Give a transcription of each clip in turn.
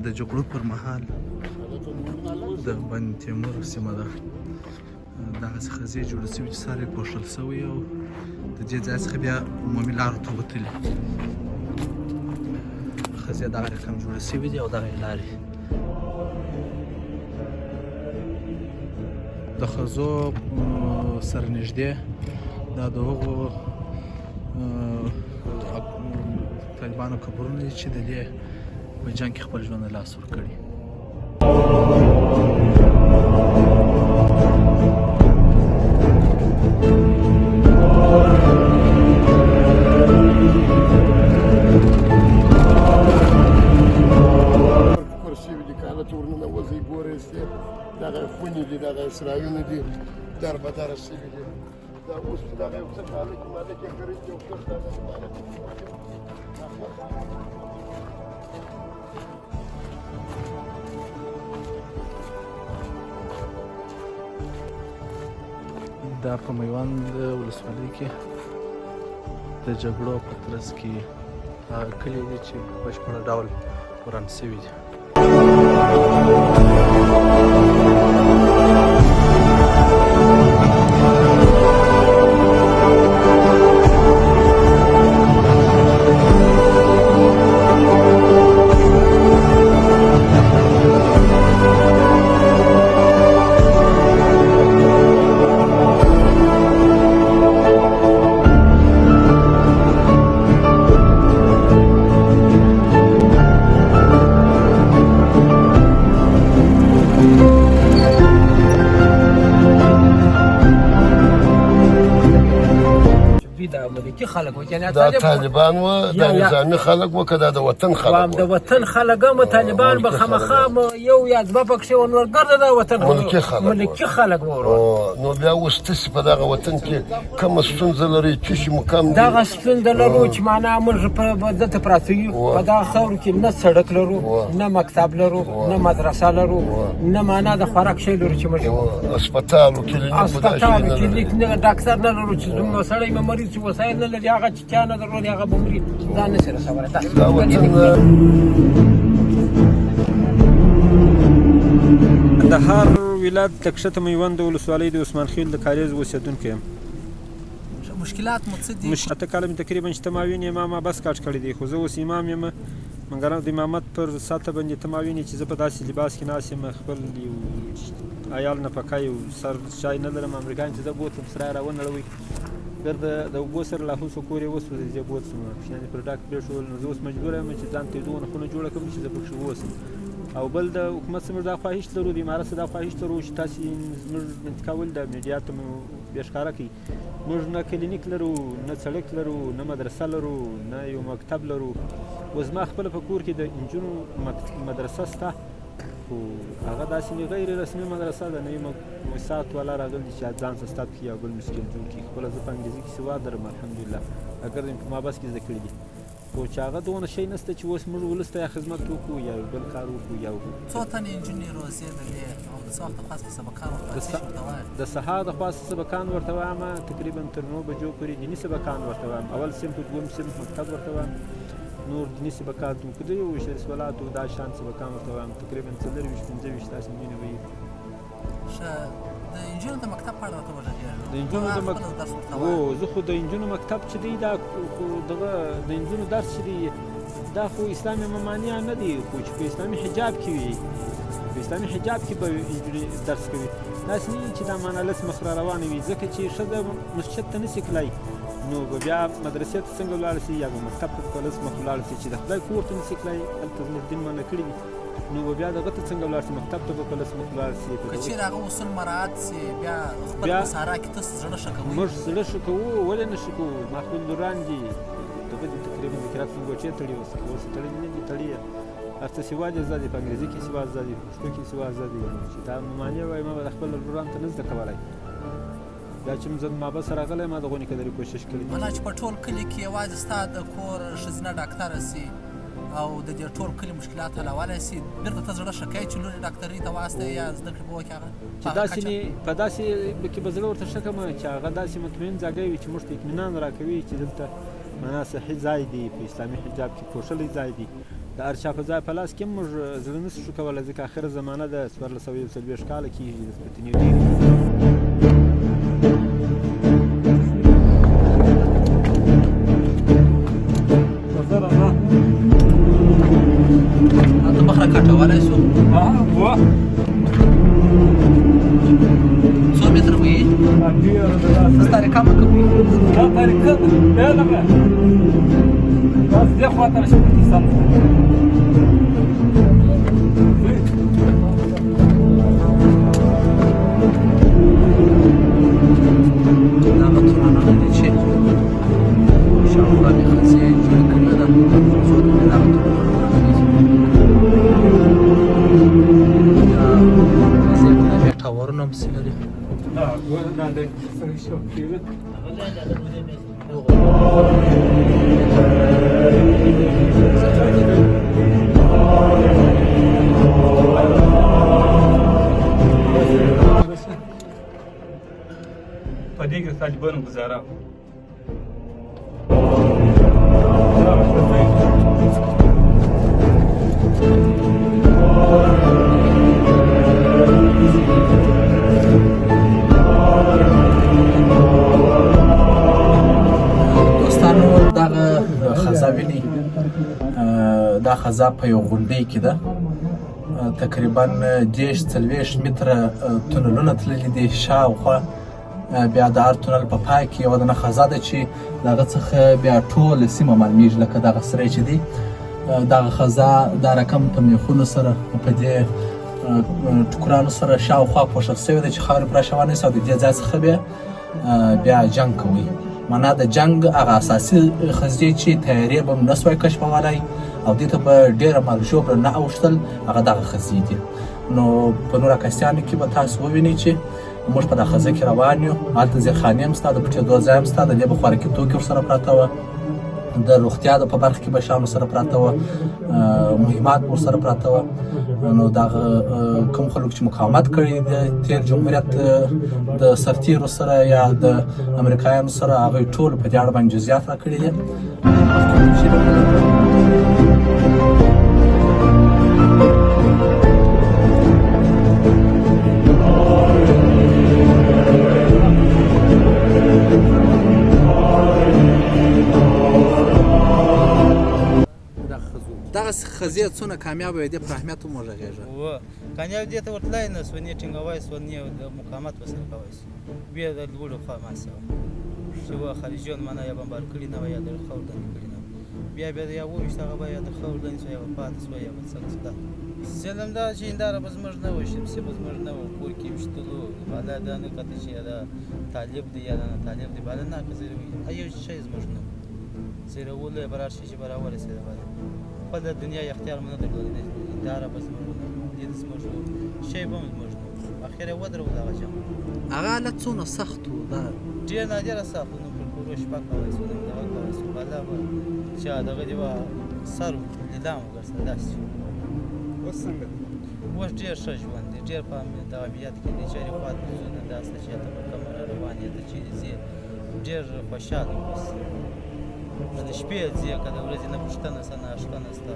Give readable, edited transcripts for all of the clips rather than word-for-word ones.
د جګړو پر مهال د بند تیمور سیمه ده، دغسې خزې جوړې شوي چې سر یې پوښل شوی او د دې ځای څخه بیا عمومي لارو ته وتلي خزې دغه رقم جوړې شوي دي او دغه یې لارې د خزو سره نږدې دا د هغو طالبانو قبرونه دي چې د دې په جنګ کې خپل ژوند له لاسه ورکړي. دغه خونې دي، دغه اسرایونه دي، دربدره شوي دي. دا اوس دغه یو څه کاله کې ماده کې خرید یو څه دا په میوند ولسوالۍ کې د جګړو په ترڅ کې هغه کلي دي چې په بشپړ ډول وران شوي دي. دا طالبان و دا نظامي خلک و که دا د وطن خلک و؟ د وطن خلک هم طالبان به خامخا یو یا دوه پکښې ونورګرده د وطن ملکي خلک نو بیا اوس تاسې په دغه وطن کې کومه ستونزه لرئ؟ څه شي مو کم دي؟ دغه ستونزه لرو چې معنی موږ په دلته پراته یو په دغه خاورو کې نه سړک لرو، نه مکتب لرو، نه مدرسه لرو، نه معنی د خوراک شی لرو چې موږ هسپتال و کلینیک نه ډاکټر نه لرو چې زموږ سړی مریض چې وسایل نه لري هغه چې چا نه درلودي هغه به مري ځان نشي رسولی. کندهار ولایت د کښته میوند ولسوالۍ د عثمان خیل د کاریز اوسېدونکی یم. مشکلات مو څه دي؟ اته کاله مې تقریبا چې تماوین یم ما بس کاټ کړی دی، خو زه اوس امام یم مګر د امامت پر ساته باندې تماوین چې زه په داسې لباس کې ناست یم، خپل یو عیال نفقه یو سر چای نه لرم. امریکایان چې زه بوتلم سرای راونړوئ ګرده د اوبو سره لا هوسو کور یې وسوځېد، زه بوتلم پیشیانې پر ډاک پرېښول. نو زه اوس مجبوره یم چې ځان ته یې دونه خونه جوړه کړم چې زه پکښې واوسم. او بل د حکومت څخه موږ دا خواهش لرو، د امارت څخه دا خواهش لرو چې تاسې زموږ انتقال د میډیا ته مو بیا ښکاره کړئ. موږ نه کلینیک لرو، نه سړک لرو، نه مدرسه لرو، نه یو مکتب لرو. اوس زما خپله په کور کې د نجونو مدرسه شته، خو هغه داسې غیر رسمي مدرسه ده، نه یې موسسات والا راغلي دي چې ځان سره ستا کړي او بل مسکین جوړ کړي. خپله زه په انګریزي کې سواد لرم الحمدلله، اګر په ما بس کې زده کړي دي، خو چې هغه دونه شی نشته چې اوس موږ ولس ته یا خدمت وکړو یا بل کار وکړو یا وکړو. څو تنې نجونې روزېدلې او د څه وخت دپاسه څه سبقان ورته وایي؟ د سهار د خوا سبقان ورته وایم، تقریبا تر 9 بجو پورې دیني سبقان ورته وایم. اول صنف دویم صنف مکتب ورته وایم، نور دیني سبقات و که یو صلات و دا شان سبقان ورته وایم. تقریبا 24 25 داسې نجونې وي. ښه، د نجونو د مکتب په اړه راته وغږېږه. د نجونو د مکتب زه خو د نجونو مکتب چې دی دا خو دغه د نجونو درس چې دی دا خو اسلامي ممانع نه دی، خو چې په اسلامي حجاب کې وي، په اسلامي حجاب کې به نجونې درس کوي. داسې نه چې دا معنالس مخ را روانه وي، ځکه چې ښځه مسجد ته نشي تللی نو به بیا مدرسې ته څنګه ولاړه شي یا به مکتب ته په لس مخ ولاړه شي چې د خدای کور ته نشي تللی، هلته زموږ دین منع کړي دي. نو به بیا دغه ته څنګه ولاړ شي، مکتب ته به په لس مخ ولاړ شي. که چېرې هغه اصول مراعات شي بیا خپل په سهارا کې تاسو زړه ښه کوئ؟ موږ زړه ښه کوو، ولې نه ښه کوو؟ ما خپل لوران دي دغه دي تقریبا د قرات لنګوچې تړي اوس تړلي نه دي، تړي هر څه سواد یې زده دي، په انګریزي کې سواد زده دي، په پښتو کې سواد زده دي. چې دا ممانع وایي ما به خپل لوران ته نه زده کولی. څو تنې نجونې روزېدلې او د څه وخت دپاسه څه سبقان ورته وایي؟ د سهار د خوا سبقان ورته وایم، اول صنف دویم صنف مکتب ورته وایم. نور دیني سبقات و که یو صلات و دا شان سبقان ورته وایم. تقریبا 24 25 داسې نجونې وي. بیا چې زه ما بس راغلی ما د غونې قدرې کوشش کړی معنا چې په ټول کلي کې یوازې ستا د کور ښځینه ډاکټره سي او د دې ټول کلي مشکلات حلولی سي بېرته ته زړه ښه کوې چې لور یې ډاکټرۍ ته واستوې یا زده کړې به وکړي هغه چې داسې په داسې کې به زړه ورته ښه کړم چې هغه داسې مطمئن ځای وي چې موږ ته اطمینان راکوي چې دلته معنا صحي ځای دی په اسلامي حجاب کې پوښلی ځای دی د هر چا په ځای په لاس کې موږ زړه نه شو کولی ځکه آخره زمانه ده 1440 کاله کېږي د سپتنې ډېر ته مخ راکټولی شو څو متره به یې طریقه مه کوئ دا طریقه ده دغه بس دې خواته راشي پاکستان دا هغه تورانونه دي چې شاوخوا مې خزې جوړه کړې ده څو ته مې دغه تورانونه راخیږي خزې بیا ټاورونه پسې لري په دې کې طالبانو ګزاره دوستانو دغه خزه ویني دا خزه په یو غونډۍ کې ده تقریبا 30-40 متره تونلونه تللي دي شاوخوا بیا د هر تونل په پای کې یوه دنه خزه ده چې د هغه څخه بیا ټوله سیمه معلومیږي لکه دغه سری چې دی دغه خزه دا رقم په میخونو سره په دې ټوکرانو سره شاوخوا پوښل شوې ده چې خاورې پرې شوانه سي او د دې ځای څخه بیا جنګ کوي معنا د جنګ هغه اساسي خزې چې تیارې به نه سوای کشفولی او دې ته به ډېره مالژوبره نه اوښتل هغه دغه خزې دي نو په نور عکاسیانو کې به تاسو ووینئ چې موږ په دغه خزه کې روان یو هلته زیرخانې هم شته د پټېدو ځای هم شته د دې به خوراکي توکي ورسره پراته وه د روغتیا د په برخه کې به شیان ورسره پراته وه مهمات به ورسره پراته وه نو دغه کوم خلک چې مقاومت کړی د تېر جمهوریت د سرتیرو سره یا د امریکایانو سره هغوی ټول په دې اړه باندې جزیات راکړي دي دغه خزې څونه کامیابه وي دې پر اهمیت هم وغږېږه کامیاب دې ته ورتلای نه سو نه ټینګوای سو نه د مقاومت وسره کوي بیا د لوړو خوا ما سو چې وا خارجيون معنا یا بمبار کړی نه یا د خوردن کړی نه بیا یا و مشتغه بیا د خوردن سو یا پات سو یا څنګه سلام دا چې انداره بس مرز نه وشي بس مرز نه و کور کې مشتلو بالا دا نه کته چې دا طالب دی یا نه طالب دی بالا نه کزروي ایو شي مرز نه زیره ولې برار شي چې برابر سي بالا په د دنیا اختیار مونږ درلود انداره بس مرز دې مرز شي به مرز اخیره ودرو دا غجم هغه حالت څونه سخت و دا ډېر نادره سخت نو پر کورو شپه کوي سو دا کوي سو بالا چې دغه دی سر لیدام ورسره داسې اوس څنګه اوس ډېر ښه ژوند دی ډېر په د عملیات کې د چارې خوا ته ځو داسې چې ته په کمره روان یې ته چیرې ځې ډېر خوشحاله اوسې د شپې ځې که د ورځې نه پوښتنه سته ناشته سته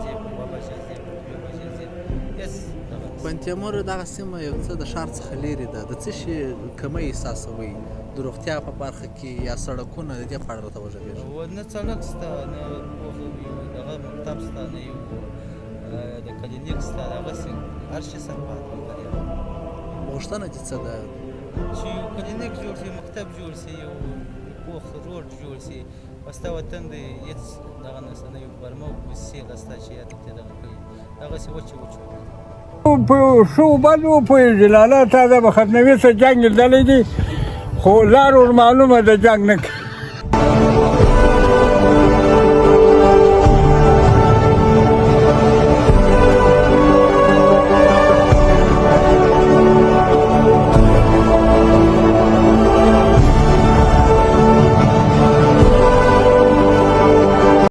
ځې په 2 بجې ځې په 3 بجې ځې هېڅ بند تیمور دغه سیمه یو څه د ښار څخه لرې ده د څه شي کمی احساسوئ د روغتیا په برخه کې یا سړکونه د دې په اړه راته وغږېږئ نه سړک شته نه دغه مکتب شته نه یو د کلینیک شته دغسې هر شي سره پاتې غوښتنه دې څه ده چې یو کلینیک جوړ شي مکتب جوړ شي یو پوخ روډ جوړ شي ستا وطن دی هېڅ دغه نشته نه یو برمه موسسې شته چې ته دغه کوي دغسې وچې په ښو باندې وپوهېږي لالا تا دا به ختموي څه جنګ لیدلی دي خو لار ور معلومه د جنګ نه کوي